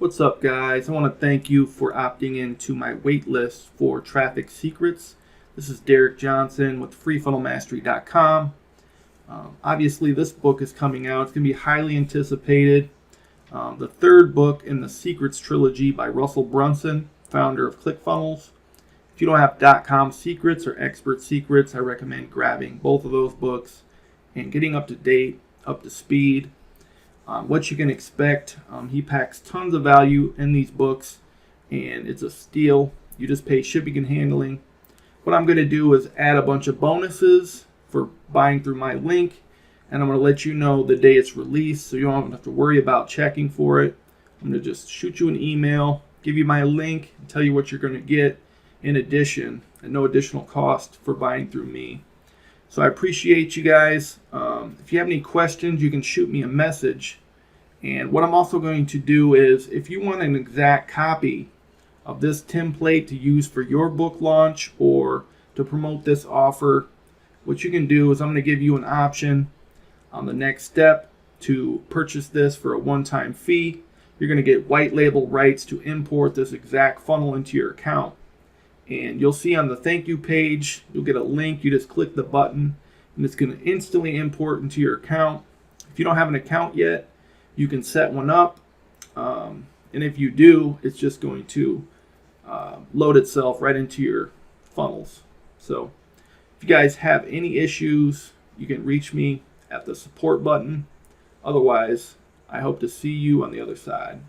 What's up, guys? I want to thank you for opting into my wait list for Traffic Secrets. This is Derek Johnson with freefunnelmastery.com. Obviously, this book is coming out. It's going to be highly anticipated. The third book in the Secrets trilogy by Russell Bruson, founder of ClickFunnels. If you don't have .com secrets or expert secrets, I recommend grabbing both of those books and getting up to date, up to speed. What you can expect. He packs tons of value in these books, and it's a steal. You just pay shipping and handling. What I'm going to do is add a bunch of bonuses for buying through my link, and I'm going to let you know the day it's released, so you don't have to worry about checking for it. I'm going to just shoot you an email, give you my link, and tell you what you're going to get in addition, and no additional cost for buying through me. So I appreciate you guys. If you have any questions, you can shoot me a message. And what I'm also going to do is, if you want an exact copy of this template to use for your book launch or to promote this offer, what you can do is I'm going to give you an option on the next step to purchase this for a one-time fee. You're going to get white label rights to import this exact funnel into your account. And you'll see on the thank you page, you'll get a link. You just click the button, and it's going to instantly import into your account. If you don't have an account yet, you can set one up. And if you do, it's just going to load itself right into your funnels. So if you guys have any issues, you can reach me at the support button. Otherwise, I hope to see you on the other side.